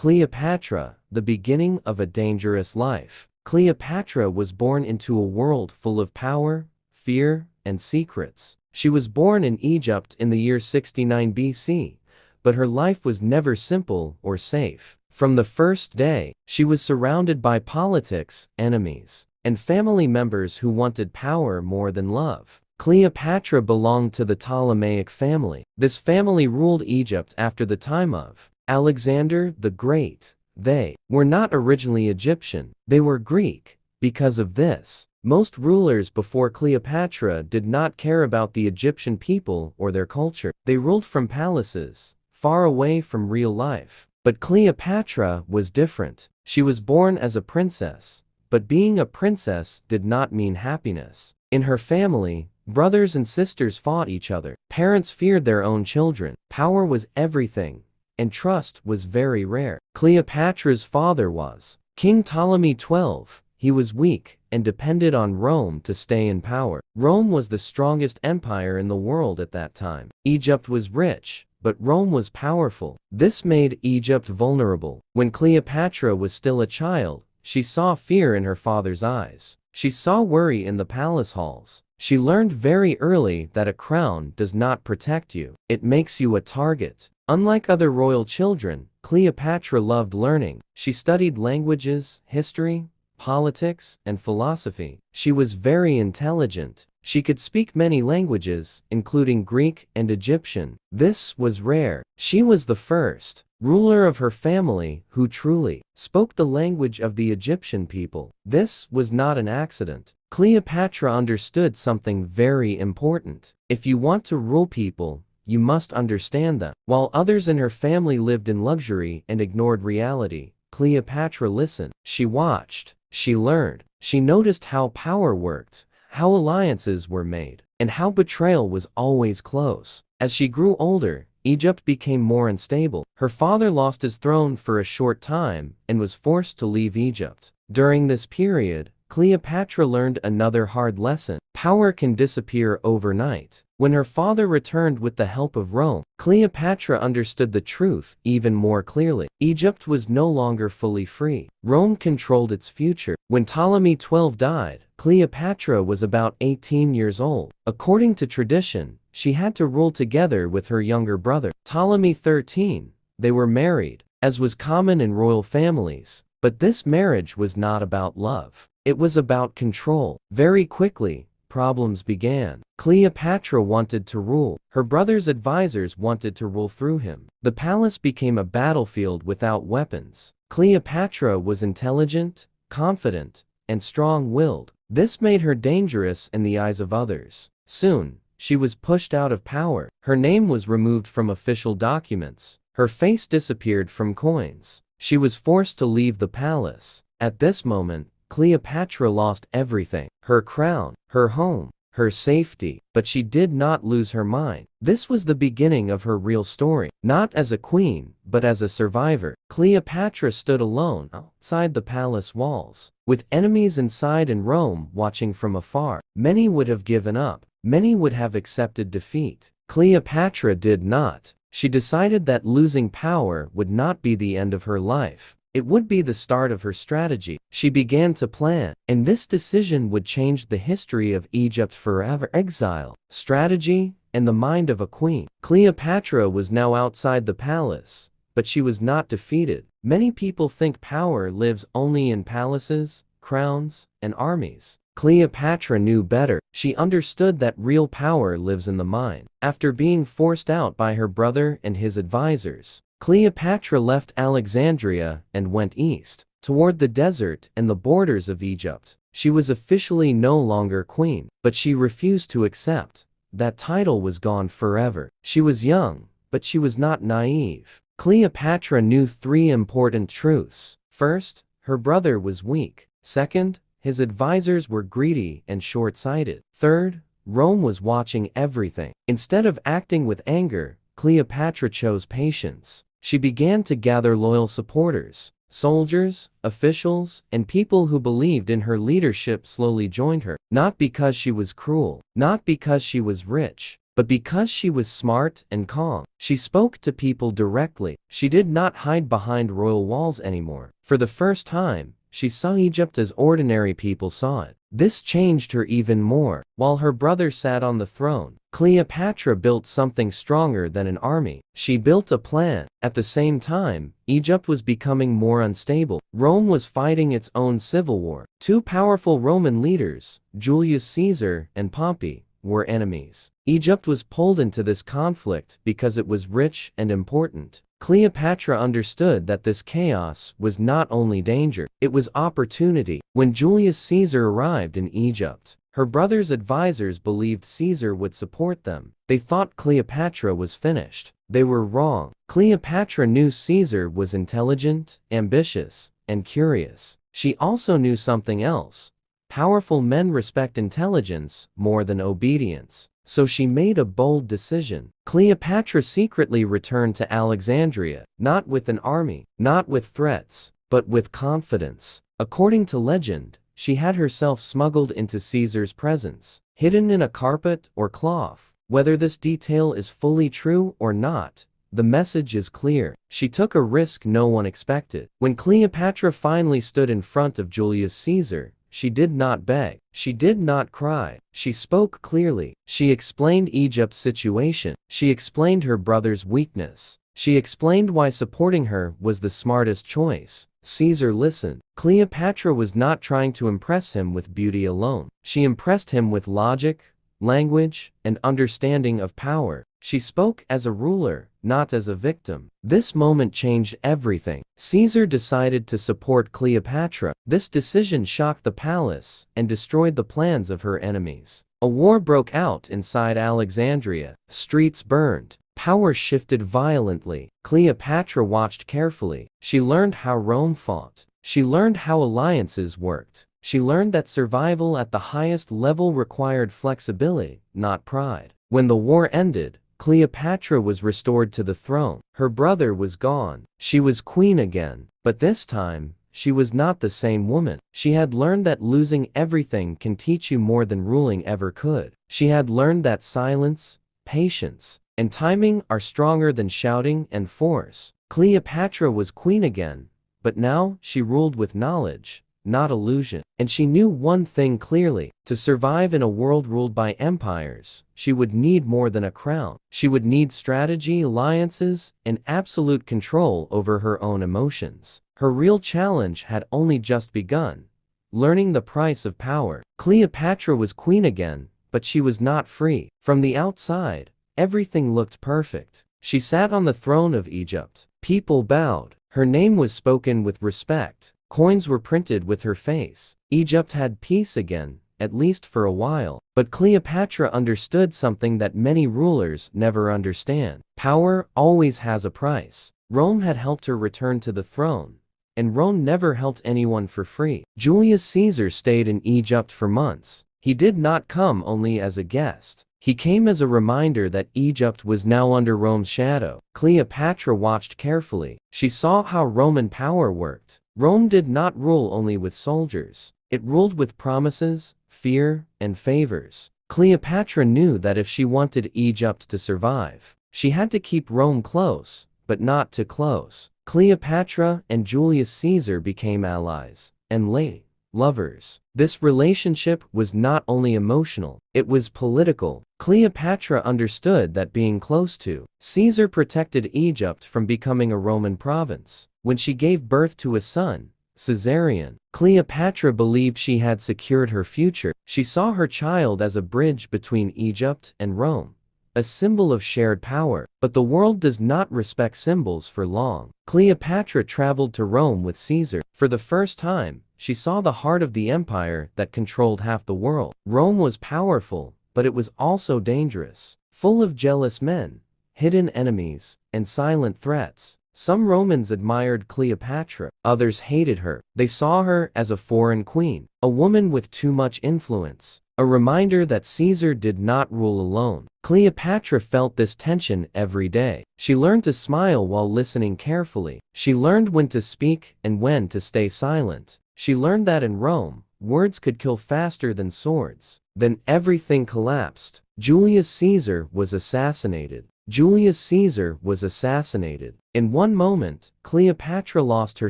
Cleopatra, the beginning of a dangerous life. Cleopatra was born into a world full of power, fear, and secrets. She was born in Egypt in the year 69 BC, but her life was never simple or safe. From the first day, she was surrounded by politics, enemies, and family members who wanted power more than love. Cleopatra belonged to the Ptolemaic family. This family ruled Egypt after the time of Alexander the Great. They were not originally Egyptian, they were Greek. Because of this, most rulers before Cleopatra did not care about the Egyptian people or their culture. They ruled from palaces, far away from real life. But Cleopatra was different. She was born as a princess, but being a princess did not mean happiness. In her family, brothers and sisters fought each other. Parents feared their own children. Power was everything, and trust was very rare. Cleopatra's father was King Ptolemy XII. He was weak and depended on Rome to stay in power. Rome was the strongest empire in the world at that time. Egypt was rich, but Rome was powerful. This made Egypt vulnerable. When Cleopatra was still a child, she saw fear in her father's eyes. She saw worry in the palace halls. She learned very early that a crown does not protect you. It makes you a target. Unlike other royal children, Cleopatra loved learning. She studied languages, history, politics, and philosophy. She was very intelligent. She could speak many languages, including Greek and Egyptian. This was rare. She was the first ruler of her family who truly spoke the language of the Egyptian people. This was not an accident. Cleopatra understood something very important. If you want to rule people, you must understand them. While others in her family lived in luxury and ignored reality, Cleopatra listened. She watched. She learned. She noticed how power worked, how alliances were made, and how betrayal was always close. As she grew older, Egypt became more unstable. Her father lost his throne for a short time and was forced to leave Egypt. During this period, Cleopatra learned another hard lesson. Power can disappear overnight. When her father returned with the help of Rome, Cleopatra understood the truth even more clearly. Egypt was no longer fully free. Rome controlled its future. When Ptolemy XII died, Cleopatra was about 18 years old. According to tradition, she had to rule together with her younger brother, Ptolemy XIII. They were married, as was common in royal families. But this marriage was not about love. It was about control. Very quickly, problems began. Cleopatra wanted to rule. Her brother's advisors wanted to rule through him. The palace became a battlefield without weapons. Cleopatra was intelligent, confident, and strong-willed. This made her dangerous in the eyes of others. Soon, she was pushed out of power. Her name was removed from official documents. Her face disappeared from coins. She was forced to leave the palace. At this moment, Cleopatra lost everything: her crown, her home, her safety. But she did not lose her mind. This was the beginning of her real story. Not as a queen, but as a survivor. Cleopatra stood alone outside the palace walls, with enemies inside and Rome watching from afar. Many would have given up. Many would have accepted defeat. Cleopatra did not. She decided that losing power would not be the end of her life. It would be the start of her strategy. She began to plan, and this decision would change the history of Egypt forever. Exile, strategy, and the mind of a queen. Cleopatra was now outside the palace, but she was not defeated. Many people think power lives only in palaces, crowns, and armies. Cleopatra knew better. She understood that real power lives in the mind. After being forced out by her brother and his advisors, Cleopatra left Alexandria and went east, toward the desert and the borders of Egypt. She was officially no longer queen, but she refused to accept. That title was gone forever. She was young, but she was not naive. Cleopatra knew 3 important truths. First, her brother was weak. Second, his advisors were greedy and short-sighted. Third, Rome was watching everything. Instead of acting with anger, Cleopatra chose patience. She began to gather loyal supporters. Soldiers, officials, and people who believed in her leadership slowly joined her. Not because she was cruel, not because she was rich, But because she was smart and calm, she spoke to people directly. She did not hide behind royal walls anymore. For the first time, she saw Egypt as ordinary people saw it. This changed her even more. While her brother sat on the throne, Cleopatra built something stronger than an army. She built a plan. At the same time, Egypt was becoming more unstable. Rome was fighting its own civil war. Two powerful Roman leaders, Julius Caesar and Pompey, were enemies. Egypt was pulled into this conflict because it was rich and important. Cleopatra understood that this chaos was not only danger, it was opportunity. When Julius Caesar arrived in Egypt, her brother's advisors believed Caesar would support them. They thought Cleopatra was finished. They were wrong. Cleopatra knew Caesar was intelligent, ambitious, and curious. She also knew something else. Powerful men respect intelligence more than obedience. So she made a bold decision. Cleopatra secretly returned to Alexandria, not with an army, not with threats, but with confidence. According to legend, she had herself smuggled into Caesar's presence, hidden in a carpet or cloth. Whether this detail is fully true or not, the message is clear. She took a risk no one expected. When Cleopatra finally stood in front of Julius Caesar, she did not beg. She did not cry. She spoke clearly. She explained Egypt's situation. She explained her brother's weakness. She explained why supporting her was the smartest choice. Caesar listened. Cleopatra was not trying to impress him with beauty alone. She impressed him with logic, language, and understanding of power. She spoke as a ruler, not as a victim. This moment changed everything. Caesar decided to support Cleopatra. This decision shocked the palace and destroyed the plans of her enemies. A war broke out inside Alexandria. Streets burned. Power shifted violently. Cleopatra watched carefully. She learned how Rome fought. She learned how alliances worked. She learned that survival at the highest level required flexibility, not pride. When the war ended, Cleopatra was restored to the throne. Her brother was gone. She was queen again. But this time, she was not the same woman. She had learned that losing everything can teach you more than ruling ever could. She had learned that silence, patience, and timing are stronger than shouting and force. Cleopatra was queen again, but now she ruled with knowledge, not illusion. And she knew one thing clearly. To survive in a world ruled by empires, she would need more than a crown. She would need strategy, alliances, and absolute control over her own emotions. Her real challenge had only just begun, learning the price of power. Cleopatra was queen again, but she was not free. From the outside, everything looked perfect. She sat on the throne of Egypt. People bowed. Her name was spoken with respect. Coins were printed with her face. Egypt had peace again, at least for a while. But Cleopatra understood something that many rulers never understand. Power always has a price. Rome had helped her return to the throne, and Rome never helped anyone for free. Julius Caesar stayed in Egypt for months. He did not come only as a guest. He came as a reminder that Egypt was now under Rome's shadow. Cleopatra watched carefully. She saw how Roman power worked. Rome did not rule only with soldiers. It ruled with promises, fear, and favors. Cleopatra knew that if she wanted Egypt to survive, she had to keep Rome close, but not too close. Cleopatra and Julius Caesar became allies, and later, lovers. This relationship was not only emotional, it was political. Cleopatra understood that being close to Caesar protected Egypt from becoming a Roman province. When she gave birth to a son, Caesarion, Cleopatra believed she had secured her future. She saw her child as a bridge between Egypt and Rome, a symbol of shared power. But the world does not respect symbols for long. Cleopatra traveled to Rome with Caesar. For the first time, she saw the heart of the empire that controlled half the world. Rome was powerful, but it was also dangerous, full of jealous men, hidden enemies, and silent threats. Some Romans admired Cleopatra, others hated her. They saw her as a foreign queen, a woman with too much influence, a reminder that Caesar did not rule alone. Cleopatra felt this tension every day. She learned to smile while listening carefully. She learned when to speak and when to stay silent. She learned that in Rome, words could kill faster than swords. Then everything collapsed. Julius Caesar was assassinated. Julius Caesar was assassinated. In one moment, Cleopatra lost her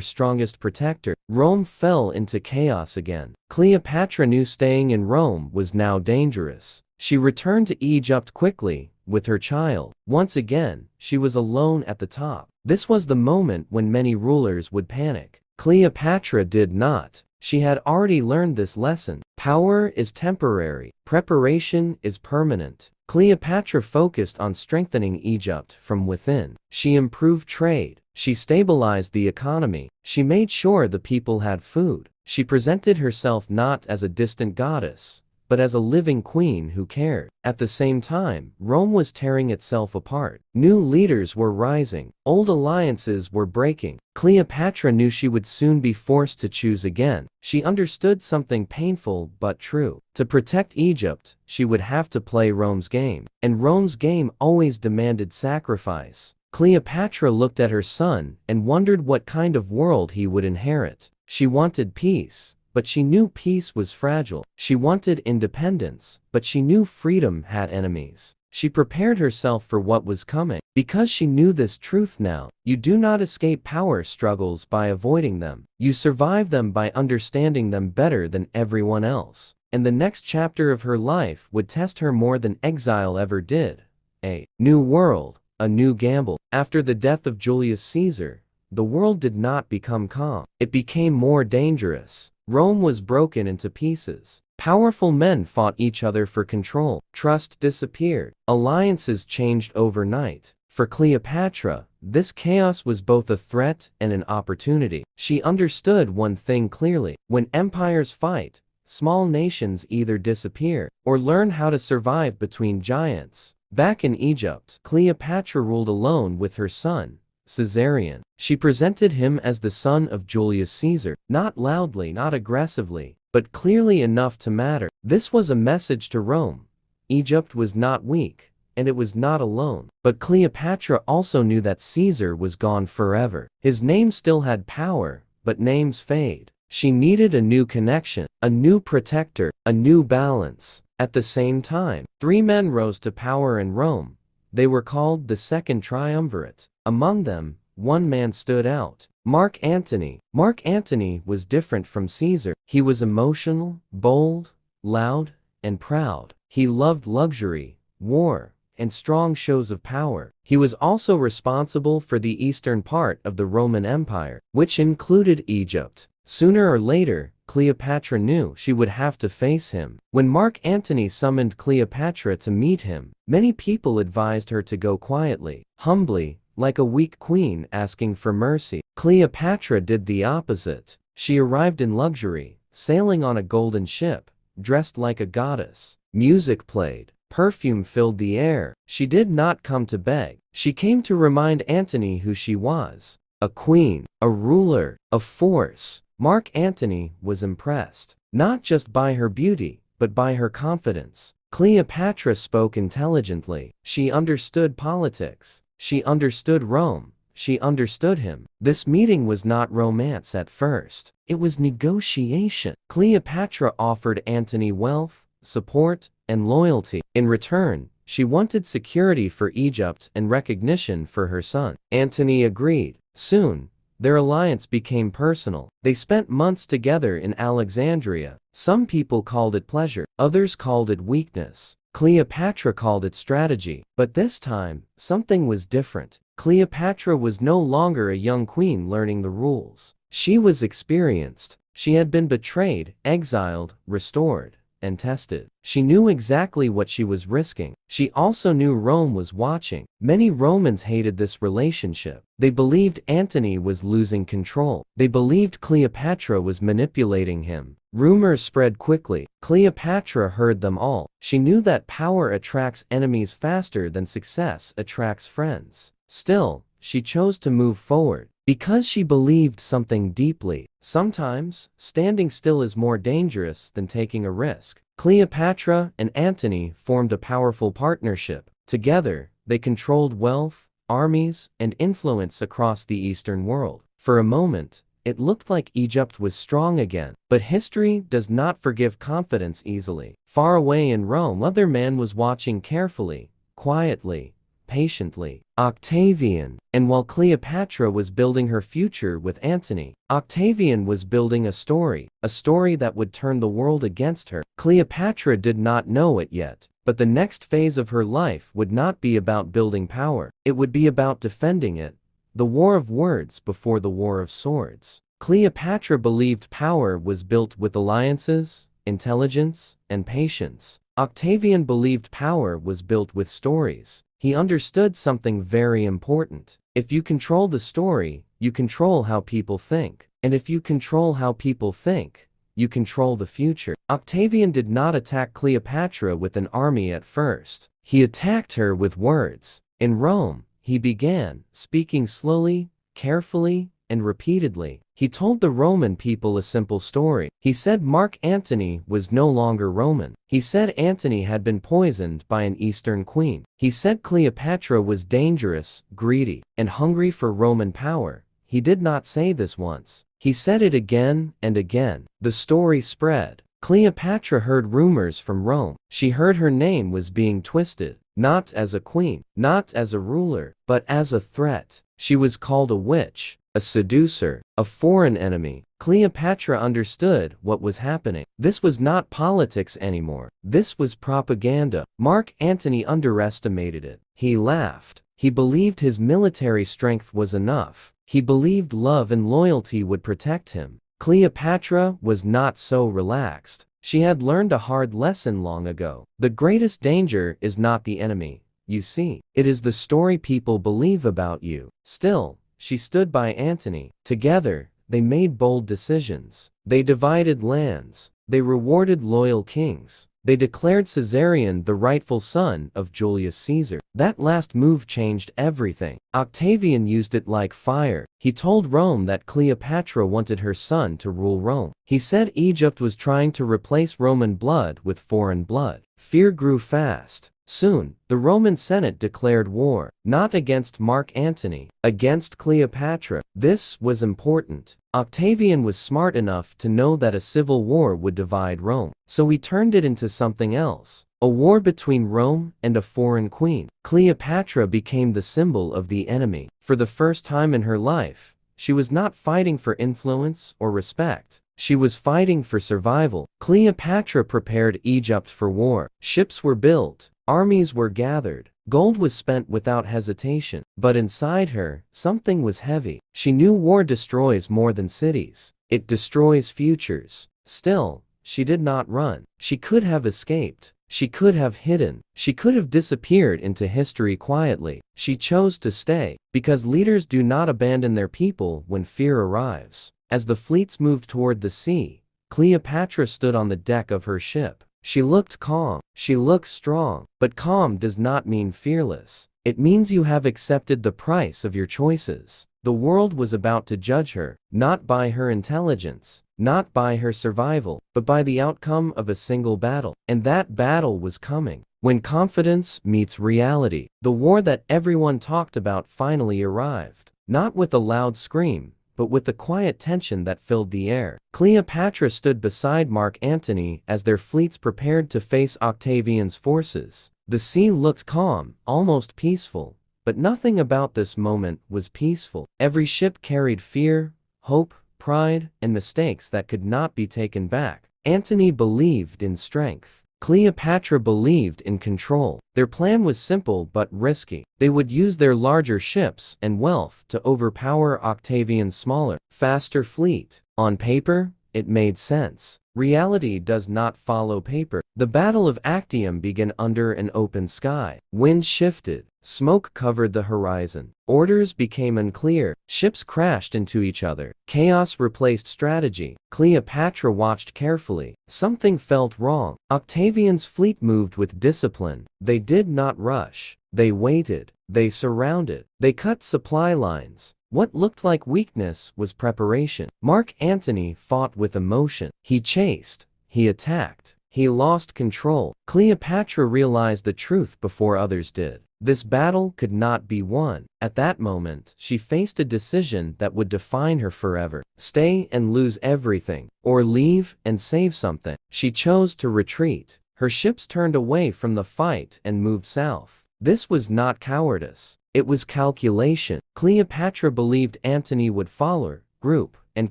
strongest protector. Rome fell into chaos again. Cleopatra knew staying in Rome was now dangerous. She returned to Egypt quickly, with her child. Once again, she was alone at the top. This was the moment when many rulers would panic. Cleopatra did not. She had already learned this lesson. Power is temporary. Preparation is permanent. Cleopatra focused on strengthening Egypt from within. She improved trade. She stabilized the economy. She made sure the people had food. She presented herself not as a distant goddess, but as a living queen who cared. At the same time, Rome was tearing itself apart. New leaders were rising. Old alliances were breaking. Cleopatra knew she would soon be forced to choose again. She understood something painful but true. To protect Egypt, she would have to play Rome's game. And Rome's game always demanded sacrifice. Cleopatra looked at her son and wondered what kind of world he would inherit. She wanted peace, but she knew peace was fragile. She wanted independence, but she knew freedom had enemies. She prepared herself for what was coming. Because she knew this truth now, you do not escape power struggles by avoiding them. You survive them by understanding them better than everyone else. And the next chapter of her life would test her more than exile ever did. A new world, a new gamble. After the death of Julius Caesar, the world did not become calm. It became more dangerous. Rome was broken into pieces. Powerful men fought each other for control. Trust disappeared. Alliances changed overnight. For Cleopatra, this chaos was both a threat and an opportunity. She understood one thing clearly. When empires fight, small nations either disappear or learn how to survive between giants. Back in Egypt, Cleopatra ruled alone with her son, Caesarion. She presented him as the son of Julius Caesar, not loudly, not aggressively, but clearly enough to matter. This was a message to Rome. Egypt was not weak, and it was not alone. But Cleopatra also knew that Caesar was gone forever. His name still had power, but names fade. She needed a new connection, a new protector, a new balance. At the same time, three men rose to power in Rome. They were called the Second Triumvirate. Among them, one man stood out: Mark Antony. Mark Antony was different from Caesar. He was emotional, bold, loud, and proud. He loved luxury, war, and strong shows of power. He was also responsible for the eastern part of the Roman Empire, which included Egypt. Sooner or later, Cleopatra knew she would have to face him. When Mark Antony summoned Cleopatra to meet him, many people advised her to go quietly, humbly, like a weak queen asking for mercy. Cleopatra did the opposite. She arrived in luxury, sailing on a golden ship, dressed like a goddess. Music played. Perfume filled the air. She did not come to beg. She came to remind Antony who she was: a queen, a ruler, a force. Mark Antony was impressed, not just by her beauty, but by her confidence. Cleopatra spoke intelligently. She understood politics. She understood Rome. She understood him. This meeting was not romance at first. It was negotiation. Cleopatra offered Antony wealth, support, and loyalty. In return, she wanted security for Egypt and recognition for her son. Antony agreed. Soon, their alliance became personal. They spent months together in Alexandria. Some people called it pleasure. Others called it weakness. Cleopatra called it strategy. But this time, something was different. Cleopatra was no longer a young queen learning the rules. She was experienced. She had been betrayed, exiled, restored, and tested. She knew exactly what she was risking. She also knew Rome was watching. Many Romans hated this relationship. They believed Antony was losing control. They believed Cleopatra was manipulating him. Rumors spread quickly. Cleopatra heard them all. She knew that power attracts enemies faster than success attracts friends. Still, she chose to move forward because she believed something deeply. Sometimes, standing still is more dangerous than taking a risk. Cleopatra and Antony formed a powerful partnership. Together, they controlled wealth, armies, and influence across the Eastern world. For a moment, It looked like Egypt was strong again. But history does not forgive confidence easily. Far away in Rome, another man was watching carefully, quietly, patiently. Octavian. And while Cleopatra was building her future with Antony, Octavian was building a story that would turn the world against her. Cleopatra did not know it yet, but the next phase of her life would not be about building power. It would be about defending it. The war of words before the war of swords. Cleopatra believed power was built with alliances, intelligence, and patience. Octavian believed power was built with stories. He understood something very important. If you control the story, you control how people think. And if you control how people think, you control the future. Octavian did not attack Cleopatra with an army at first. He attacked her with words. In Rome, he began speaking slowly, carefully, and repeatedly. He told the Roman people a simple story. He said Mark Antony was no longer Roman. He said Antony had been poisoned by an Eastern queen. He said Cleopatra was dangerous, greedy, and hungry for Roman power. He did not say this once. He said it again and again. The story spread. Cleopatra heard rumors from Rome. She heard her name was being twisted, not as a queen, not as a ruler, but as a threat. She was called a witch, a seducer, a foreign enemy. Cleopatra understood what was happening. This was not politics anymore. This was propaganda. Mark Antony underestimated it. He laughed. He believed his military strength was enough. He believed love and loyalty would protect him. Cleopatra was not so relaxed. She had learned a hard lesson long ago. The greatest danger is not the enemy, you see. It is the story people believe about you. Still, she stood by Antony. Together, they made bold decisions. They divided lands. They rewarded loyal kings. They declared Caesarion the rightful son of Julius Caesar. That last move changed everything. Octavian used it like fire. He told Rome that Cleopatra wanted her son to rule Rome. He said Egypt was trying to replace Roman blood with foreign blood. Fear grew fast. Soon, the Roman Senate declared war, not against Mark Antony, against Cleopatra. This was important. Octavian was smart enough to know that a civil war would divide Rome, so he turned it into something else. A war between Rome and a foreign queen. Cleopatra became the symbol of the enemy. For the first time in her life, she was not fighting for influence or respect. She was fighting for survival. Cleopatra prepared Egypt for war. Ships were built. Armies were gathered. Gold was spent without hesitation. But inside her, something was heavy. She knew war destroys more than cities. It destroys futures. Still, she did not run. She could have escaped. She could have hidden. She could have disappeared into history quietly. She chose to stay, because leaders do not abandon their people when fear arrives. As the fleets moved toward the sea, Cleopatra stood on the deck of her ship. She looked calm. She looked strong. But calm does not mean fearless. It means you have accepted the price of your choices. The world was about to judge her, not by her intelligence, not by her survival, but by the outcome of a single battle. And that battle was coming. When confidence meets reality, the war that everyone talked about finally arrived. Not with a loud scream, but with the quiet tension that filled the air. Cleopatra stood beside Mark Antony as their fleets prepared to face Octavian's forces. The sea looked calm, almost peaceful, but nothing about this moment was peaceful. Every ship carried fear, hope, pride, and mistakes that could not be taken back. Antony believed in strength. Cleopatra believed in control. Their plan was simple but risky. They would use their larger ships and wealth to overpower Octavian's smaller, faster fleet. On paper, it made sense. Reality does not follow paper. The Battle of Actium began under an open sky. Wind shifted. Smoke covered the horizon. Orders became unclear. Ships crashed into each other. Chaos replaced strategy. Cleopatra watched carefully. Something felt wrong. Octavian's fleet moved with discipline. They did not rush. They waited. They surrounded. They cut supply lines. What looked like weakness was preparation. Mark Antony fought with emotion. He chased. He attacked. He lost control. Cleopatra realized the truth before others did. This battle could not be won. At that moment, she faced a decision that would define her forever. Stay and lose everything, or leave and save something. She chose to retreat. Her ships turned away from the fight and moved south. This was not cowardice. It was calculation. Cleopatra believed Antony would follow her group and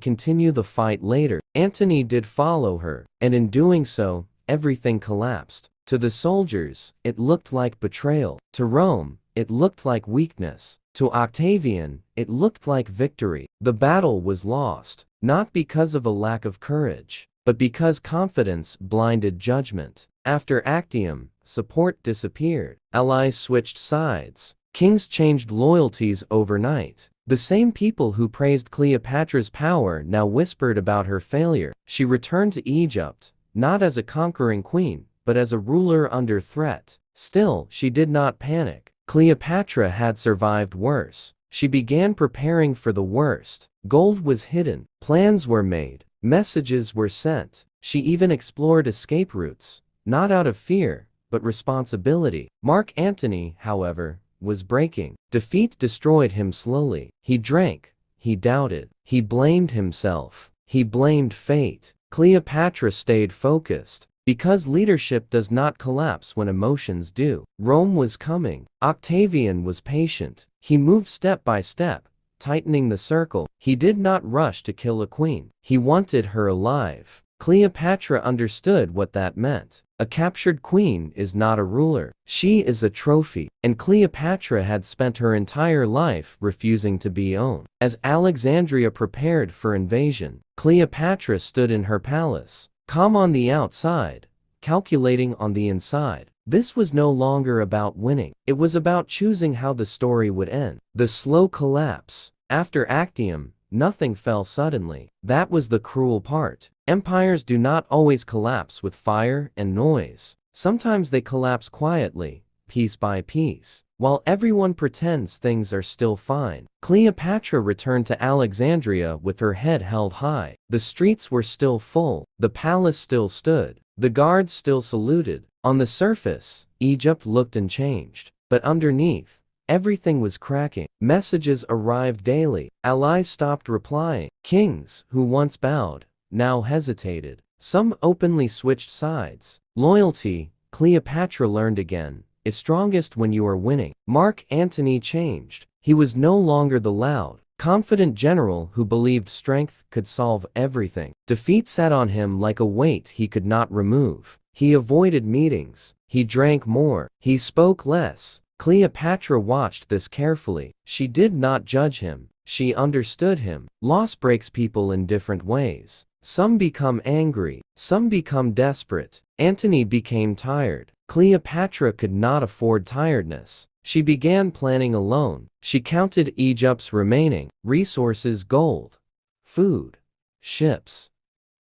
continue the fight later. Antony did follow her, and in doing so, everything collapsed. To the soldiers, it looked like betrayal. To Rome, it looked like weakness. To Octavian, it looked like victory. The battle was lost, not because of a lack of courage, but because confidence blinded judgment. After Actium, support disappeared. Allies switched sides. Kings changed loyalties overnight. The same people who praised Cleopatra's power now whispered about her failure. She returned to Egypt, not as a conquering queen, but as a ruler under threat. Still, she did not panic. Cleopatra had survived worse. She began preparing for the worst. Gold was hidden. Plans were made. Messages were sent. She even explored escape routes, not out of fear, but responsibility. Mark Antony, however, was breaking. Defeat destroyed him slowly. He drank. He doubted. He blamed himself. He blamed fate. Cleopatra stayed focused, because leadership does not collapse when emotions do. Rome was coming. Octavian was patient. He moved step by step, tightening the circle. He did not rush to kill a queen. He wanted her alive. Cleopatra understood what that meant. A captured queen is not a ruler. She is a trophy. And Cleopatra had spent her entire life refusing to be owned. As Alexandria prepared for invasion, Cleopatra stood in her palace, calm on the outside, calculating on the inside. This was no longer about winning. It was about choosing how the story would end. The slow collapse. After Actium, nothing fell suddenly. That was the cruel part. Empires do not always collapse with fire and noise. Sometimes they collapse quietly, piece by piece, while everyone pretends things are still fine. Cleopatra returned to Alexandria with her head held high. The streets were still full. The palace still stood. The guards still saluted. On the surface, Egypt looked unchanged. But underneath, everything was cracking. Messages arrived daily. Allies stopped replying. Kings, who once bowed, now hesitated. Some openly switched sides. Loyalty, Cleopatra learned again, is strongest when you are winning. Mark Antony changed. He was no longer the loud, confident general who believed strength could solve everything. Defeat sat on him like a weight he could not remove. He avoided meetings. He drank more. He spoke less. Cleopatra watched this carefully. She did not judge him. She understood him. Loss breaks people in different ways. Some become angry. Some become desperate. Antony became tired. Cleopatra could not afford tiredness. She began planning alone. She counted Egypt's remaining resources: gold, food, ships,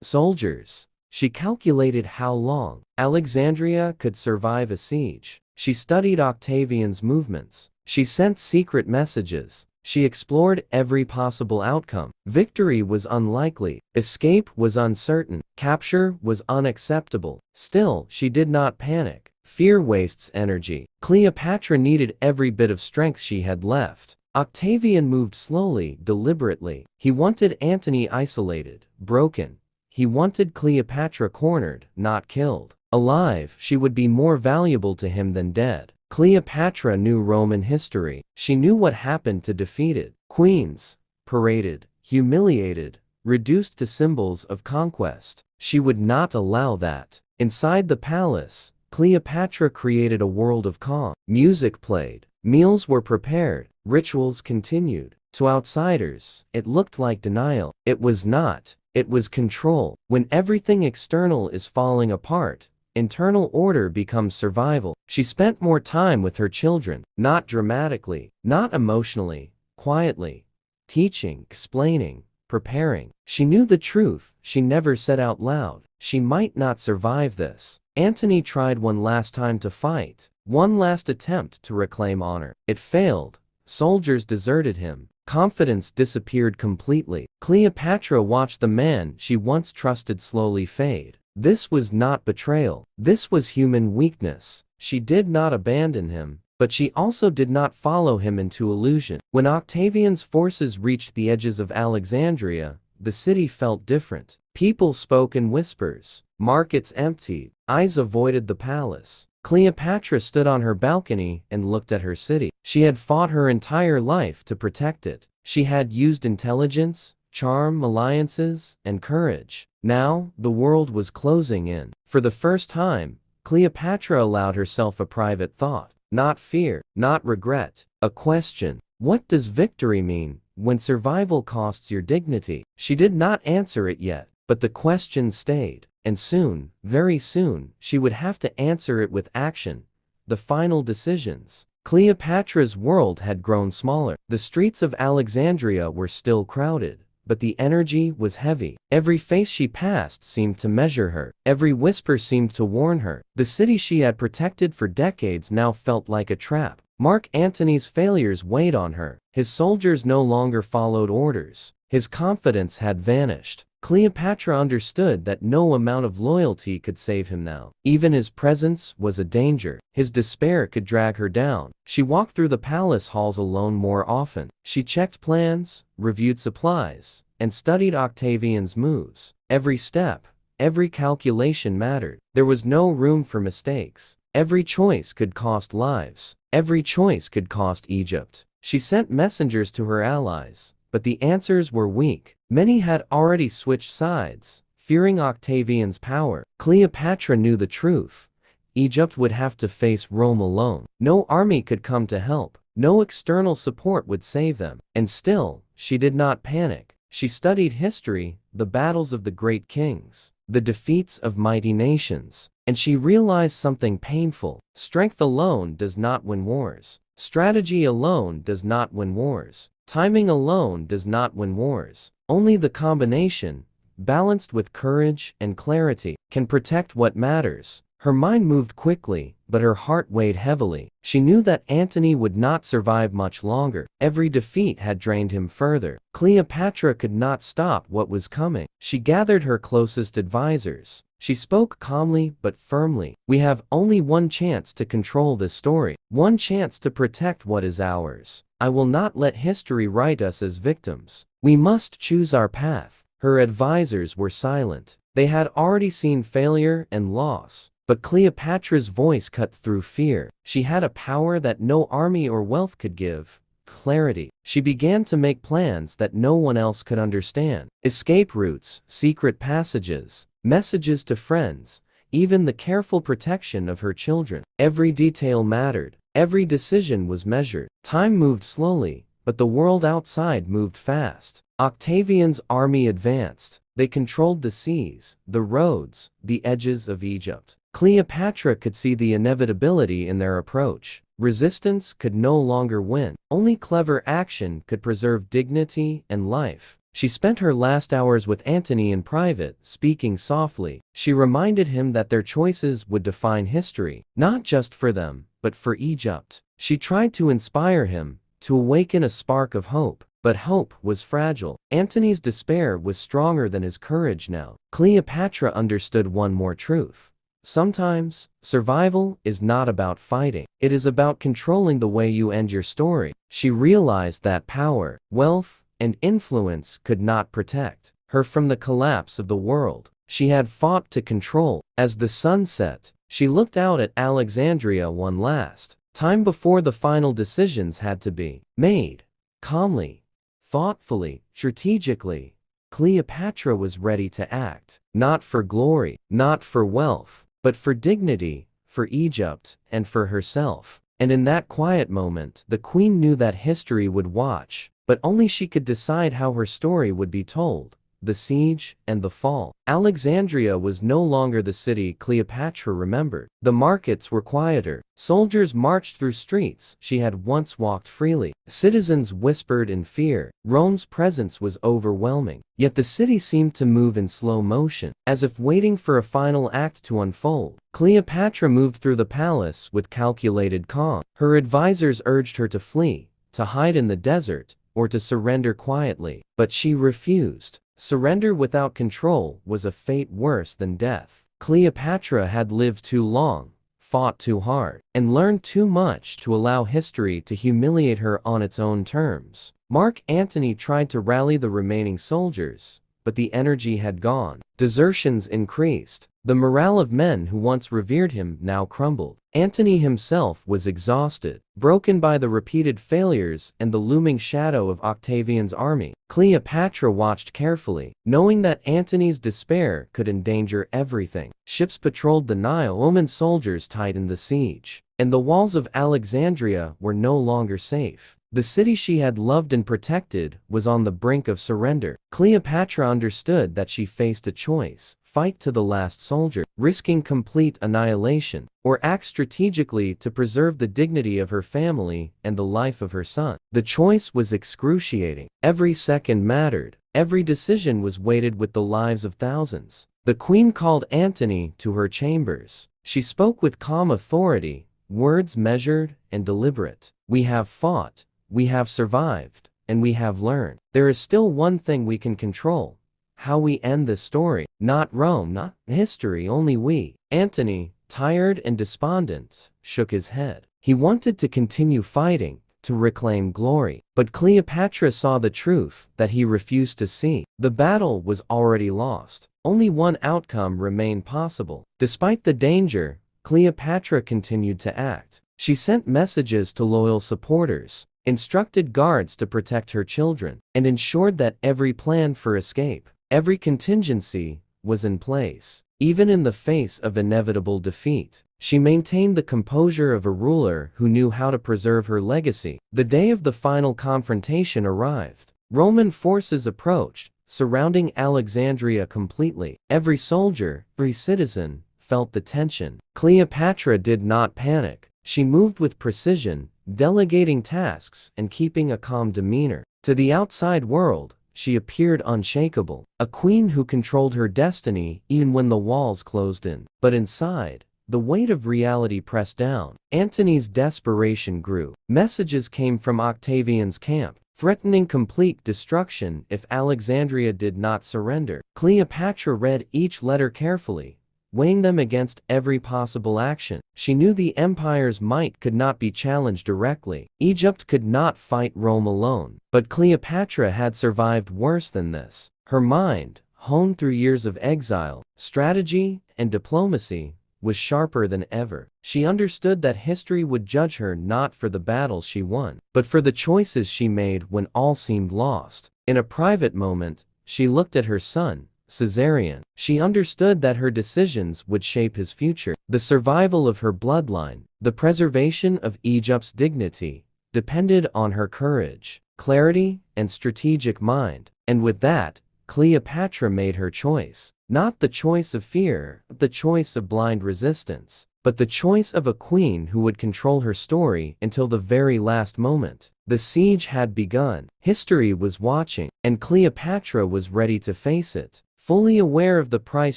soldiers. She calculated how long Alexandria could survive a siege. She studied Octavian's movements. She sent secret messages. She explored every possible outcome. Victory was unlikely. Escape was uncertain. Capture was unacceptable. Still, she did not panic. Fear wastes energy. Cleopatra needed every bit of strength she had left. Octavian moved slowly, deliberately. He wanted Antony isolated, broken. He wanted Cleopatra cornered, not killed. Alive, she would be more valuable to him than dead. Cleopatra knew Roman history. She knew what happened to defeated queens: paraded, humiliated, reduced to symbols of conquest. She would not allow that. Inside the palace, Cleopatra created a world of calm. Music played, meals were prepared, rituals continued. To outsiders, it looked like denial. It was not. It was control. When everything external is falling apart, internal order becomes survival. She spent more time with her children, not dramatically, not emotionally, quietly, teaching, explaining, preparing. She knew the truth. She never said out loud. She might not survive this. Antony tried one last time to fight, one last attempt to reclaim honor. It failed. Soldiers deserted him. Confidence disappeared completely. Cleopatra watched the man she once trusted slowly fade. This was not betrayal. This was human weakness. She did not abandon him. But she also did not follow him into illusion. When Octavian's forces reached the edges of Alexandria, the city felt different. People spoke in whispers. Markets emptied. Eyes avoided the palace. Cleopatra stood on her balcony and looked at her city. She had fought her entire life to protect it. She had used intelligence, charm, alliances, and courage. Now, the world was closing in. For the first time, Cleopatra allowed herself a private thought. Not fear, not regret. A question. What does victory mean when survival costs your dignity? She did not answer it yet, but the question stayed. And soon, very soon, she would have to answer it with action. The final decisions. Cleopatra's world had grown smaller. The streets of Alexandria were still crowded, but the energy was heavy. Every face she passed seemed to measure her. Every whisper seemed to warn her. The city she had protected for decades now felt like a trap. Mark Antony's failures weighed on her. His soldiers no longer followed orders. His confidence had vanished. Cleopatra understood that no amount of loyalty could save him now. Even his presence was a danger. His despair could drag her down. She walked through the palace halls alone more often. She checked plans, reviewed supplies, and studied Octavian's moves. Every step, every calculation mattered. There was no room for mistakes. Every choice could cost lives. Every choice could cost Egypt. She sent messengers to her allies, but the answers were weak. Many had already switched sides, fearing Octavian's power. Cleopatra knew the truth. Egypt would have to face Rome alone. No army could come to help. No external support would save them. And still, she did not panic. She studied history, the battles of the great kings, the defeats of mighty nations, and she realized something painful. Strength alone does not win wars. Strategy alone does not win wars. Timing alone does not win wars. Only the combination, balanced with courage and clarity, can protect what matters. Her mind moved quickly, but her heart weighed heavily. She knew that Antony would not survive much longer. Every defeat had drained him further. Cleopatra could not stop what was coming. She gathered her closest advisors. She spoke calmly but firmly. We have only one chance to control this story. One chance to protect what is ours. I will not let history write us as victims. We must choose our path. Her advisors were silent. They had already seen failure and loss. But Cleopatra's voice cut through fear. She had a power that no army or wealth could give. Clarity. She began to make plans that no one else could understand. Escape routes, secret passages, messages to friends, even the careful protection of her children. Every detail mattered. Every decision was measured. Time moved slowly, but the world outside moved fast. Octavian's army advanced. They controlled the seas, the roads, the edges of Egypt. Cleopatra could see the inevitability in their approach. Resistance could no longer win. Only clever action could preserve dignity and life. She spent her last hours with Antony in private, speaking softly. She reminded him that their choices would define history, not just for them, but for Egypt. She tried to inspire him, to awaken a spark of hope. But hope was fragile. Antony's despair was stronger than his courage now. Cleopatra understood one more truth. Sometimes, survival is not about fighting. It is about controlling the way you end your story. She realized that power, wealth, and influence could not protect her from the collapse of the world she had fought to control. As the sun set, she looked out at Alexandria one last time before the final decisions had to be made. Calmly, thoughtfully, strategically, Cleopatra was ready to act. Not for glory, not for wealth, but for dignity, for Egypt, and for herself. And in that quiet moment, the queen knew that history would watch, but only she could decide how her story would be told. The siege and the fall. Alexandria was no longer the city Cleopatra remembered. The markets were quieter. Soldiers marched through streets she had once walked freely. Citizens whispered in fear. Rome's presence was overwhelming. Yet the city seemed to move in slow motion, as if waiting for a final act to unfold. Cleopatra moved through the palace with calculated calm. Her advisors urged her to flee, to hide in the desert, or to surrender quietly. But she refused. Surrender without control was a fate worse than death. Cleopatra had lived too long, fought too hard, and learned too much to allow history to humiliate her on its own terms. Mark Antony tried to rally the remaining soldiers, but the energy had gone. Desertions increased. The morale of men who once revered him now crumbled. Antony himself was exhausted, broken by the repeated failures and the looming shadow of Octavian's army. Cleopatra watched carefully, knowing that Antony's despair could endanger everything. Ships patrolled the Nile, Roman soldiers tightened the siege, and the walls of Alexandria were no longer safe. The city she had loved and protected was on the brink of surrender. Cleopatra understood that she faced a choice: fight to the last soldier, risking complete annihilation, or act strategically to preserve the dignity of her family and the life of her son. The choice was excruciating. Every second mattered. Every decision was weighted with the lives of thousands. The queen called Antony to her chambers. She spoke with calm authority, words measured and deliberate. "We have fought, we have survived, and we have learned. There is still one thing we can control: how we end this story. Not Rome, not history, only we." Antony, tired and despondent, shook his head. He wanted to continue fighting, to reclaim glory. But Cleopatra saw the truth that he refused to see. The battle was already lost. Only one outcome remained possible. Despite the danger, Cleopatra continued to act. She sent messages to loyal supporters, instructed guards to protect her children, and ensured that every plan for escape, every contingency, was in place. Even in the face of inevitable defeat, she maintained the composure of a ruler who knew how to preserve her legacy. The day of the final confrontation arrived. Roman forces approached, surrounding Alexandria completely. Every soldier, every citizen, felt the tension. Cleopatra did not panic. She moved with precision, delegating tasks and keeping a calm demeanor. To the outside world, she appeared unshakable, a queen who controlled her destiny even when the walls closed in. But inside, the weight of reality pressed down. Antony's desperation grew. Messages came from Octavian's camp, threatening complete destruction if Alexandria did not surrender. Cleopatra read each letter carefully, weighing them against every possible action. She knew the empire's might could not be challenged directly. Egypt could not fight Rome alone. But Cleopatra had survived worse than this. Her mind, honed through years of exile, strategy, and diplomacy, was sharper than ever. She understood that history would judge her not for the battles she won, but for the choices she made when all seemed lost. In a private moment, she looked at her son, Caesarion. She understood that her decisions would shape his future. The survival of her bloodline, the preservation of Egypt's dignity, depended on her courage, clarity, and strategic mind. And with that, Cleopatra made her choice. Not the choice of fear, the choice of blind resistance, but the choice of a queen who would control her story until the very last moment. The siege had begun. History was watching, and Cleopatra was ready to face it, fully aware of the price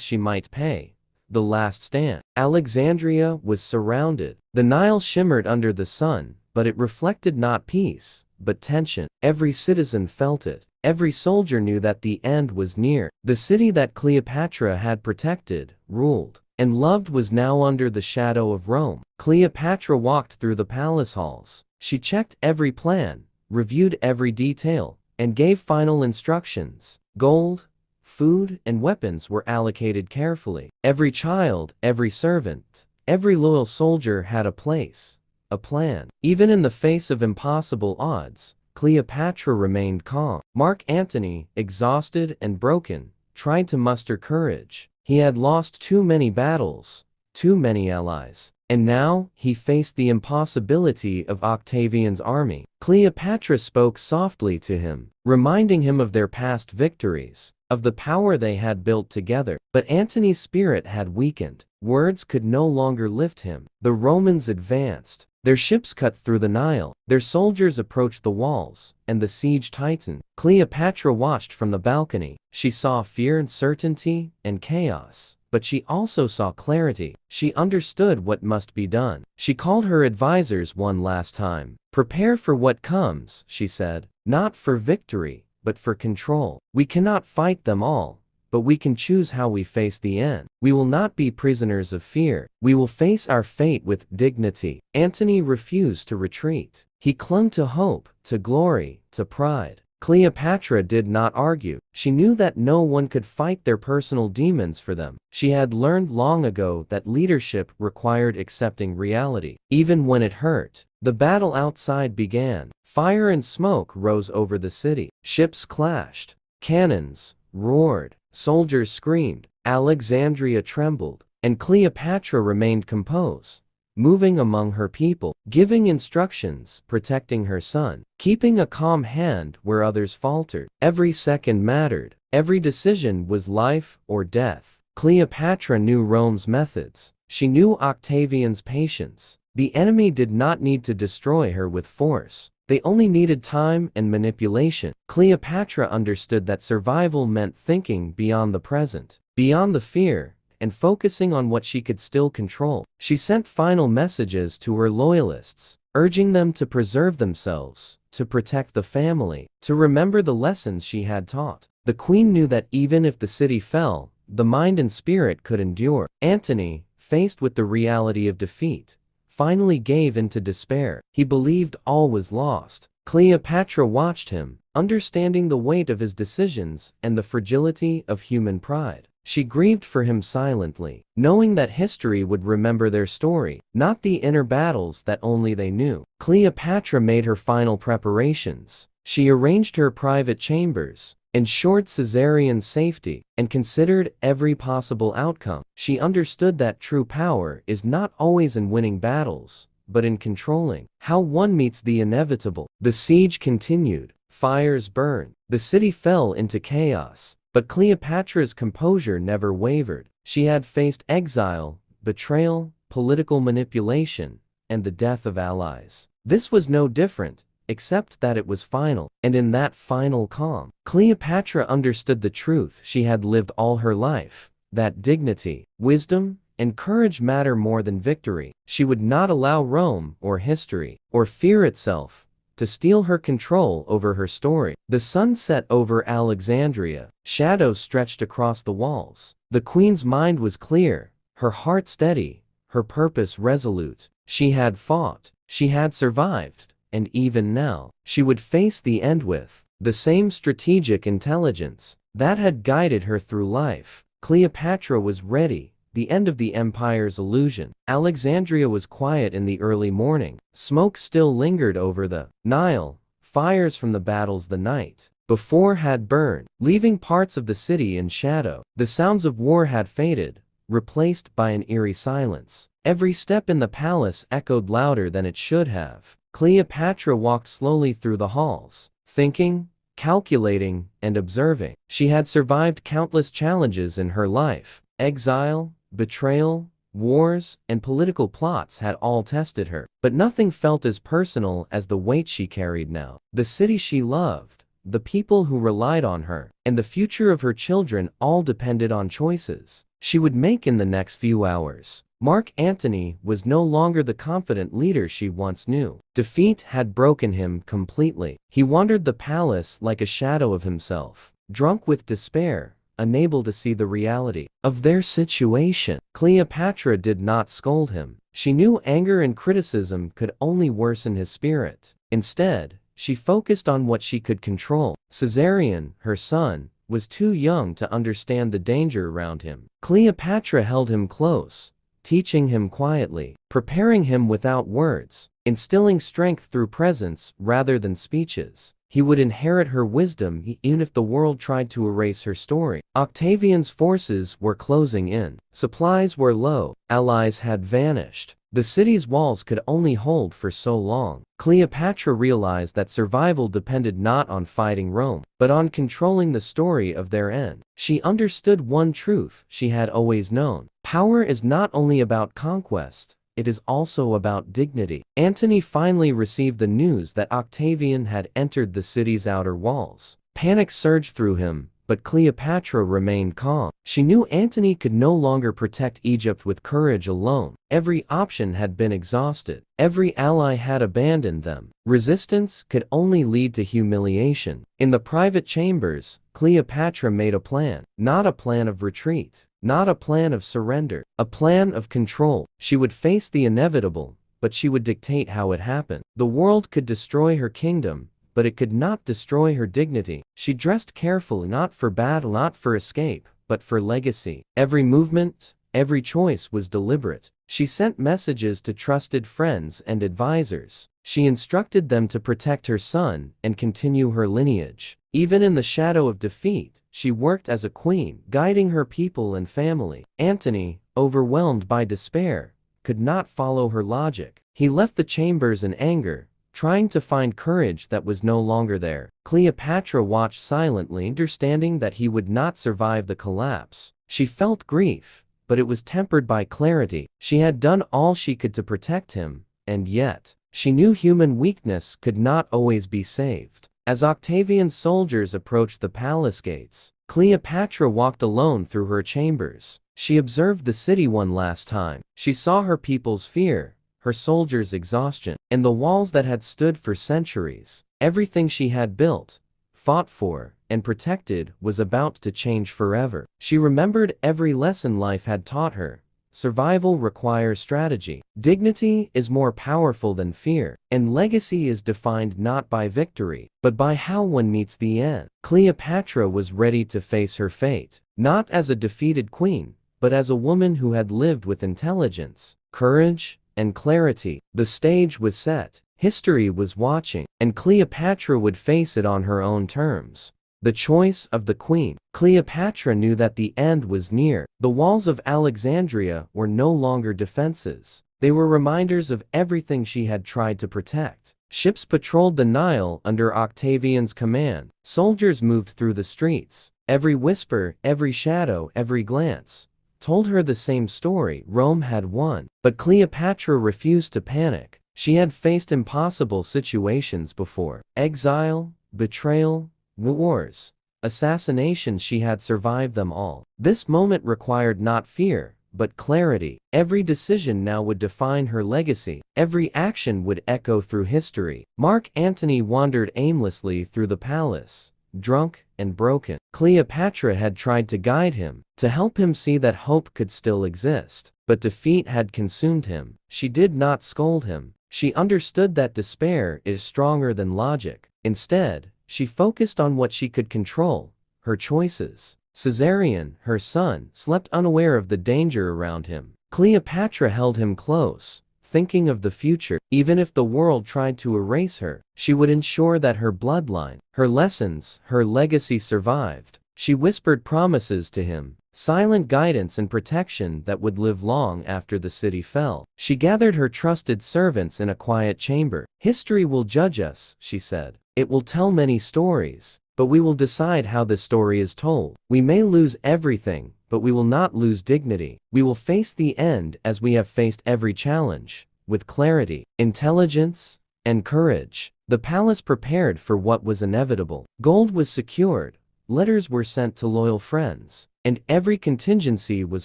she might pay. The last stand. Alexandria was surrounded. The Nile shimmered under the sun, but it reflected not peace, but tension. Every citizen felt it. Every soldier knew that the end was near. The city that Cleopatra had protected, ruled, and loved was now under the shadow of Rome. Cleopatra walked through the palace halls. She checked every plan, reviewed every detail, and gave final instructions. Gold, food, and weapons were allocated carefully. Every child, every servant, every loyal soldier had a place, a plan. Even in the face of impossible odds, Cleopatra remained calm. Mark Antony, exhausted and broken, tried to muster courage. He had lost too many battles, too many allies, and now he faced the impossibility of Octavian's army. Cleopatra spoke softly to him, reminding him of their past victories, of the power they had built together. But Antony's spirit had weakened. Words could no longer lift him. The Romans advanced. Their ships cut through the Nile. Their soldiers approached the walls, and the siege tightened. Cleopatra watched from the balcony. She saw fear, uncertainty, and chaos. But she also saw clarity. She understood what must be done. She called her advisors one last time. "Prepare for what comes," she said. "Not for victory, but for control. We cannot fight them all, but we can choose how we face the end. We will not be prisoners of fear. We will face our fate with dignity. Antony refused to retreat. He clung to hope, to glory, to pride. Cleopatra did not argue. She knew that no one could fight their personal demons for them. She had learned long ago that leadership required accepting reality, even when it hurt. The battle outside began. Fire and smoke rose over the city. Ships clashed. Cannons roared. Soldiers screamed. Alexandria trembled. And Cleopatra remained composed, moving among her people, giving instructions, protecting her son, keeping a calm hand where others faltered. Every second mattered. Every decision was life or death. Cleopatra knew Rome's methods. She knew Octavian's patience. The enemy did not need to destroy her with force. They only needed time and manipulation. Cleopatra understood that survival meant thinking beyond the present, beyond the fear, and focusing on what she could still control. She sent final messages to her loyalists, urging them to preserve themselves, to protect the family, to remember the lessons she had taught. The queen knew that even if the city fell, the mind and spirit could endure. Antony, faced with the reality of defeat, finally gave in to despair. He believed all was lost. Cleopatra watched him, understanding the weight of his decisions and the fragility of human pride. She grieved for him silently, knowing that history would remember their story, not the inner battles that only they knew. Cleopatra made her final preparations. She arranged her private chambers, ensured Caesarean safety, and considered every possible outcome. She understood that true power is not always in winning battles, but in controlling how one meets the inevitable. The siege continued. Fires burned. The city fell into chaos. But Cleopatra's composure never wavered. She had faced exile, betrayal, political manipulation, and the death of allies. This was no different, except that it was final. And in that final calm, Cleopatra understood the truth she had lived all her life, that dignity, wisdom, and courage matter more than victory. She would not allow Rome, or history, or fear itself, to steal her control over her story. The sun set over Alexandria. Shadows stretched across the walls. The queen's mind was clear, her heart steady, her purpose resolute. She had fought, she had survived, and even now, she would face the end with the same strategic intelligence that had guided her through life. Cleopatra was ready. The end of the empire's illusion. Alexandria was quiet in the early morning. Smoke still lingered over the Nile. Fires from the battles the night before had burned, leaving parts of the city in shadow. The sounds of war had faded, replaced by an eerie silence. Every step in the palace echoed louder than it should have. Cleopatra walked slowly through the halls, thinking, calculating, and observing. She had survived countless challenges in her life. Exile, betrayal, wars, and political plots had all tested her, but nothing felt as personal as the weight she carried now. The city she loved, the people who relied on her, and the future of her children all depended on choices she would make in the next few hours. Mark Antony was no longer the confident leader she once knew. Defeat had broken him completely. He wandered the palace like a shadow of himself, drunk with despair, unable to see the reality of their situation. Cleopatra did not scold him. She knew anger and criticism could only worsen his spirit. Instead, she focused on what she could control. Caesarion, her son, was too young to understand the danger around him. Cleopatra held him close, teaching him quietly, preparing him without words, instilling strength through presence rather than speeches. He would inherit her wisdom even if the world tried to erase her story. Octavian's forces were closing in. Supplies were low. Allies had vanished. The city's walls could only hold for so long. Cleopatra realized that survival depended not on fighting Rome, but on controlling the story of their end. She understood one truth she had always known. Power is not only about conquest, it is also about dignity. Antony finally received the news that Octavian had entered the city's outer walls. Panic surged through him, but Cleopatra remained calm. She knew Antony could no longer protect Egypt with courage alone. Every option had been exhausted. Every ally had abandoned them. Resistance could only lead to humiliation. In the private chambers, Cleopatra made a plan. Not a plan of retreat. Not a plan of surrender. A plan of control. She would face the inevitable, but she would dictate how it happened. The world could destroy her kingdom, but it could not destroy her dignity. She dressed carefully, not for battle, not for escape, but for legacy. Every movement, every choice was deliberate. She sent messages to trusted friends and advisors. She instructed them to protect her son and continue her lineage. Even in the shadow of defeat, she worked as a queen, guiding her people and family. Antony, overwhelmed by despair, could not follow her logic. He left the chambers in anger, trying to find courage that was no longer there. Cleopatra watched silently, understanding that he would not survive the collapse. She felt grief, but it was tempered by clarity. She had done all she could to protect him, and yet, she knew human weakness could not always be saved. As Octavian's soldiers approached the palace gates, Cleopatra walked alone through her chambers. She observed the city one last time. She saw her people's fear, her soldiers' exhaustion, and the walls that had stood for centuries. Everything she had built, fought for, and protected was about to change forever. She remembered every lesson life had taught her. Survival requires strategy. Dignity is more powerful than fear, and legacy is defined not by victory, but by how one meets the end. Cleopatra was ready to face her fate, not as a defeated queen, but as a woman who had lived with intelligence, courage, and clarity. The stage was set, history was watching, and Cleopatra would face it on her own terms. The choice of the queen. Cleopatra knew that the end was near. The walls of Alexandria were no longer defenses. They were reminders of everything she had tried to protect. Ships patrolled the Nile under Octavian's command. Soldiers moved through the streets. Every whisper, every shadow, every glance told her the same story. Rome had won. But Cleopatra refused to panic. She had faced impossible situations before. Exile, betrayal, wars, assassinations. She had survived them all. This moment required not fear, but clarity. Every decision now would define her legacy. Every action would echo through history. Mark Antony wandered aimlessly through the palace, drunk and broken. Cleopatra had tried to guide him, to help him see that hope could still exist. But defeat had consumed him. She did not scold him. She understood that despair is stronger than logic. Instead, she focused on what she could control, her choices. Caesarion, her son, slept unaware of the danger around him. Cleopatra held him close, thinking of the future. Even if the world tried to erase her, she would ensure that her bloodline, her lessons, her legacy survived. She whispered promises to him, silent guidance and protection that would live long after the city fell. She gathered her trusted servants in a quiet chamber. History will judge us, she said. It will tell many stories, but we will decide how the story is told. We may lose everything, but we will not lose dignity. We will face the end as we have faced every challenge, with clarity, intelligence, and courage. The palace prepared for what was inevitable. Gold was secured, letters were sent to loyal friends, and every contingency was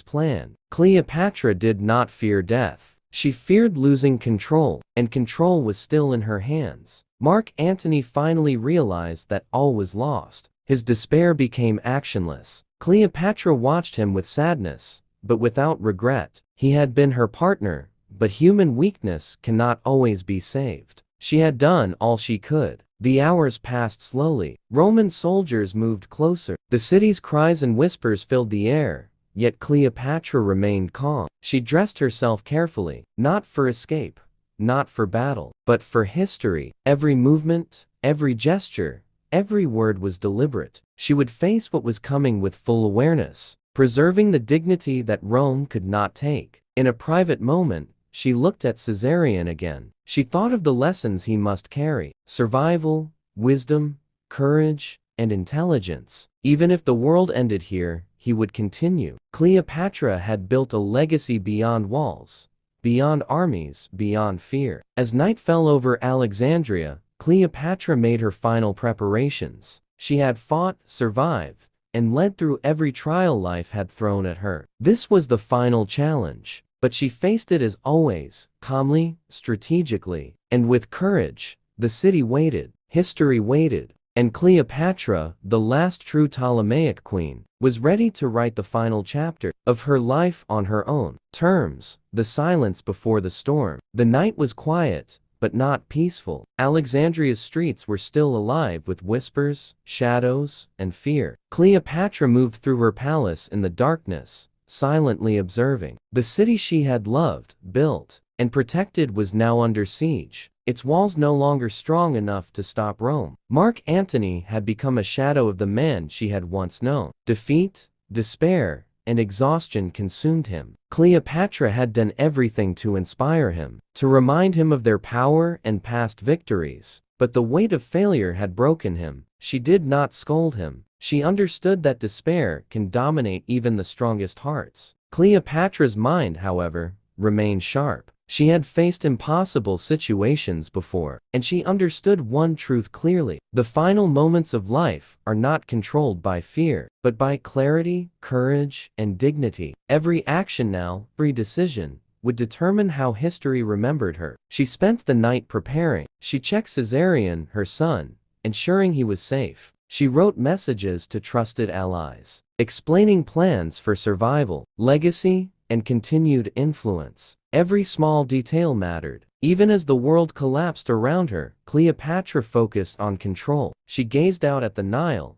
planned. Cleopatra did not fear death. She feared losing control, and control was still in her hands. Mark Antony finally realized that all was lost. His despair became actionless. Cleopatra watched him with sadness, but without regret. He had been her partner, but human weakness cannot always be saved. She had done all she could. The hours passed slowly. Roman soldiers moved closer. The city's cries and whispers filled the air, yet Cleopatra remained calm. She dressed herself carefully, not for escape, not for battle, but for history. Every movement, every gesture, every word was deliberate. She would face what was coming with full awareness, preserving the dignity that Rome could not take. In a private moment, she looked at Caesarion again. She thought of the lessons he must carry: survival, wisdom, courage, and intelligence. Even if the world ended here, he would continue. Cleopatra had built a legacy beyond walls, beyond armies, beyond fear. As night fell over Alexandria, Cleopatra made her final preparations. She had fought, survived, and led through every trial life had thrown at her. This was the final challenge, but she faced it as always, calmly, strategically, and with courage. The city waited, history waited, and Cleopatra, the last true Ptolemaic queen, was ready to write the final chapter of her life on her own terms. The silence before the storm. The night was quiet, but not peaceful. Alexandria's streets were still alive with whispers, shadows, and fear. Cleopatra moved through her palace in the darkness, silently observing. The city she had loved, built, and protected was now under siege. Its walls no longer strong enough to stop Rome. Mark Antony had become a shadow of the man she had once known. Defeat, despair, and exhaustion consumed him. Cleopatra had done everything to inspire him, to remind him of their power and past victories. But the weight of failure had broken him. She did not scold him. She understood that despair can dominate even the strongest hearts. Cleopatra's mind, however, remained sharp. She had faced impossible situations before, and she understood one truth clearly. The final moments of life are not controlled by fear, but by clarity, courage, and dignity. Every action now, every decision, would determine how history remembered her. She spent the night preparing. She checked Caesarion, her son, ensuring he was safe. She wrote messages to trusted allies, explaining plans for survival, legacy, and continued influence. Every small detail mattered. Even as the world collapsed around her, Cleopatra focused on control. She gazed out at the Nile.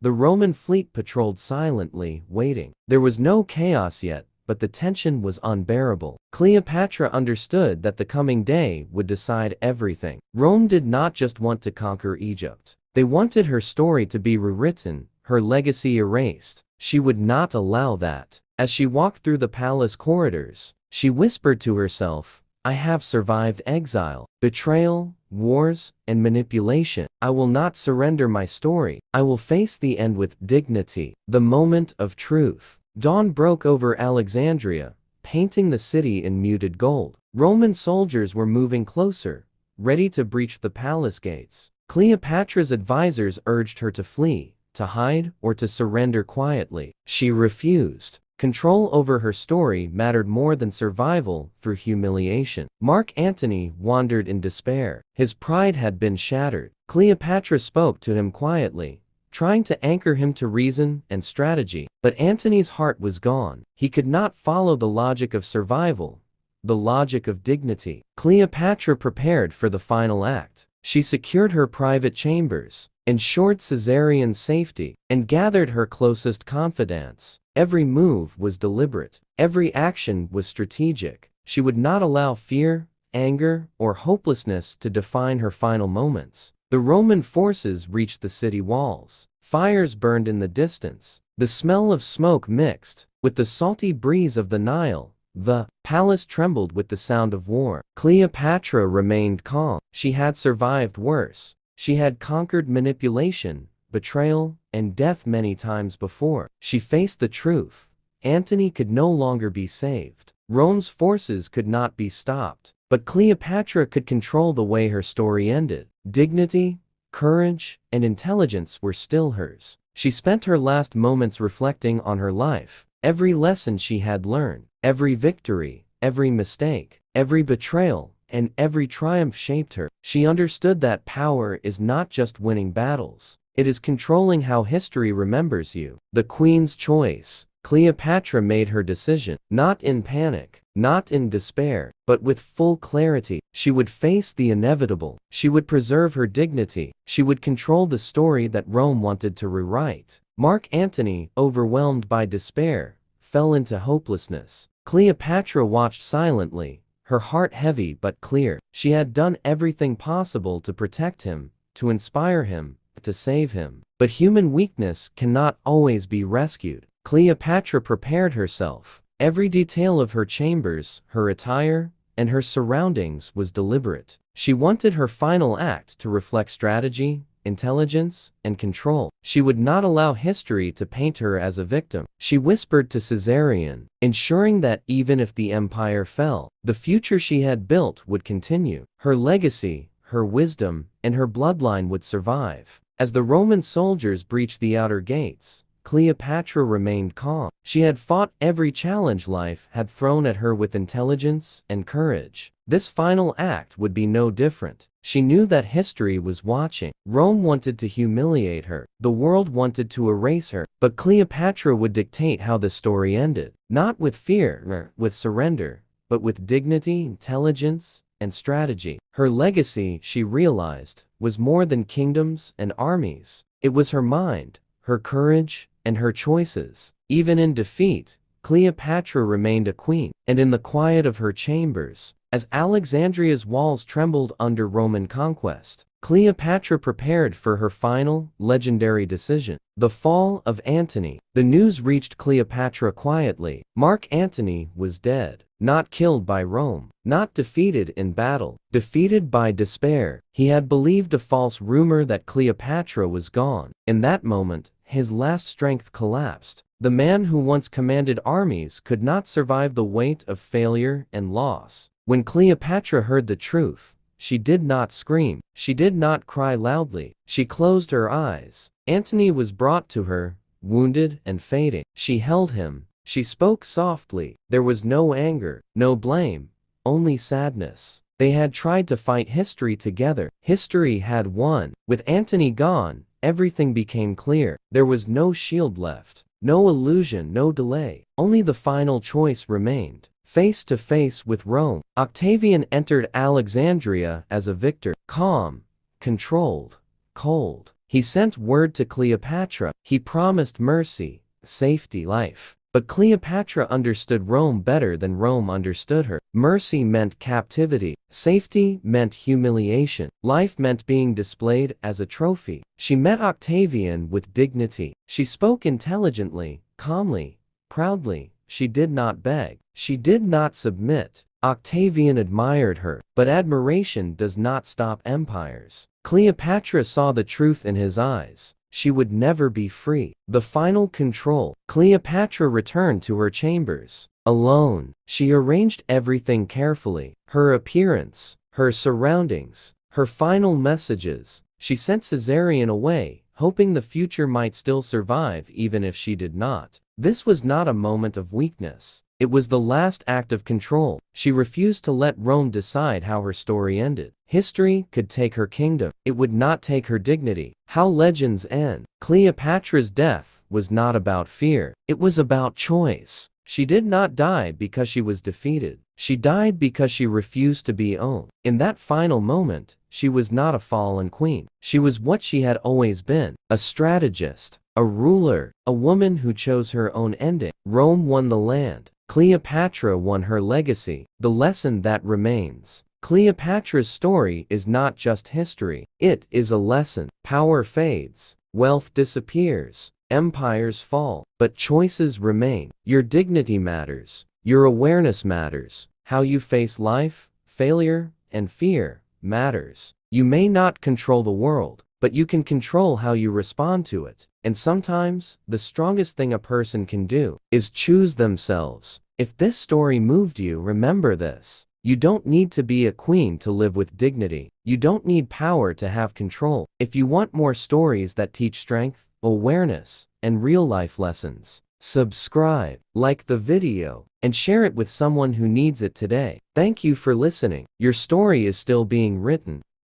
The Roman fleet patrolled silently, waiting. There was no chaos yet, but the tension was unbearable. Cleopatra understood that the coming day would decide everything. Rome did not just want to conquer Egypt. They wanted her story to be rewritten, her legacy erased. She would not allow that. As she walked through the palace corridors, she whispered to herself, "I have survived exile, betrayal, wars, and manipulation. I will not surrender my story. I will face the end with dignity." The moment of truth. Dawn broke over Alexandria, painting the city in muted gold. Roman soldiers were moving closer, ready to breach the palace gates. Cleopatra's advisors urged her to flee, to hide, or to surrender quietly. She refused. Control over her story mattered more than survival through humiliation. Mark Antony wandered in despair. His pride had been shattered. Cleopatra spoke to him quietly, trying to anchor him to reason and strategy. But Antony's heart was gone. He could not follow the logic of survival, the logic of dignity. Cleopatra prepared for the final act. She secured her private chambers, ensured Caesarion's safety, and gathered her closest confidants. Every move was deliberate. Every action was strategic. She would not allow fear, anger, or hopelessness to define her final moments. The Roman forces reached the city walls. Fires burned in the distance. The smell of smoke mixed with the salty breeze of the Nile. The palace trembled with the sound of war. Cleopatra remained calm. She had survived worse. She had conquered manipulation, betrayal, and death many times before. She faced the truth. Antony could no longer be saved. Rome's forces could not be stopped. But Cleopatra could control the way her story ended. Dignity, courage, and intelligence were still hers. She spent her last moments reflecting on her life. Every lesson she had learned, every victory, every mistake, every betrayal, and every triumph shaped her. She understood that power is not just winning battles. It is controlling how history remembers you. The Queen's choice. Cleopatra made her decision, not in panic, not in despair, but with full clarity. She would face the inevitable. She would preserve her dignity. She would control the story that Rome wanted to rewrite. Mark Antony, overwhelmed by despair, fell into hopelessness. Cleopatra watched silently, her heart heavy but clear. She had done everything possible to protect him, to inspire him, to save him. But human weakness cannot always be rescued. Cleopatra prepared herself. Every detail of her chambers, her attire, and her surroundings was deliberate. She wanted her final act to reflect strategy, intelligence, and control. She would not allow history to paint her as a victim. She whispered to Caesarion, ensuring that even if the empire fell, the future she had built would continue. Her legacy, her wisdom, and her bloodline would survive. As the Roman soldiers breached the outer gates, Cleopatra remained calm. She had fought every challenge life had thrown at her with intelligence and courage. This final act would be no different. She knew that history was watching. Rome wanted to humiliate her. The world wanted to erase her. But Cleopatra would dictate how the story ended. Not with fear, with surrender, but with dignity, intelligence, and strategy. Her legacy, she realized, was more than kingdoms and armies. It was her mind, her courage, and her choices. Even in defeat, Cleopatra remained a queen. And in the quiet of her chambers, as Alexandria's walls trembled under Roman conquest, Cleopatra prepared for her final, legendary decision. The fall of Antony. The news reached Cleopatra quietly. Mark Antony was dead. Not killed by Rome, not defeated in battle, defeated by despair. He had believed a false rumor that Cleopatra was gone. In that moment, his last strength collapsed. The man who once commanded armies could not survive the weight of failure and loss. When Cleopatra heard the truth, she did not scream. She did not cry loudly. She closed her eyes. Antony was brought to her, wounded and fading. She held him. She spoke softly. There was no anger, no blame, only sadness. They had tried to fight history together. History had won. With Antony gone, everything became clear. There was no shield left, no illusion, no delay. Only the final choice remained. Face to face with Rome, Octavian entered Alexandria as a victor. Calm, controlled, cold. He sent word to Cleopatra. He promised mercy, safety, life. But Cleopatra understood Rome better than Rome understood her. Mercy meant captivity. Safety meant humiliation. Life meant being displayed as a trophy. She met Octavian with dignity. She spoke intelligently, calmly, proudly. She did not beg. She did not submit. Octavian admired her. But admiration does not stop empires. Cleopatra saw the truth in his eyes. She would never be free. The final control. Cleopatra returned to her chambers. Alone, she arranged everything carefully. Her appearance, her surroundings, her final messages. She sent Caesarion away, hoping the future might still survive even if she did not. This was not a moment of weakness. It was the last act of control. She refused to let Rome decide how her story ended. History could take her kingdom. It would not take her dignity. How legends end. Cleopatra's death was not about fear. It was about choice. She did not die because she was defeated. She died because she refused to be owned. In that final moment, she was not a fallen queen. She was what she had always been, a strategist, a ruler, a woman who chose her own ending. Rome won the land. Cleopatra won her legacy. The lesson that remains. Cleopatra's story is not just history. It is a lesson. Power fades. Wealth disappears. Empires fall. But choices remain. Your dignity matters. Your awareness matters. How you face life, failure, and fear matters. You may not control the world, but you can control how you respond to it. And sometimes, the strongest thing a person can do is choose themselves. If this story moved you, remember this. You don't need to be a queen to live with dignity. You don't need power to have control. If you want more stories that teach strength, awareness, and real-life lessons, subscribe, like the video, and share it with someone who needs it today. Thank you for listening. Your story is still being written.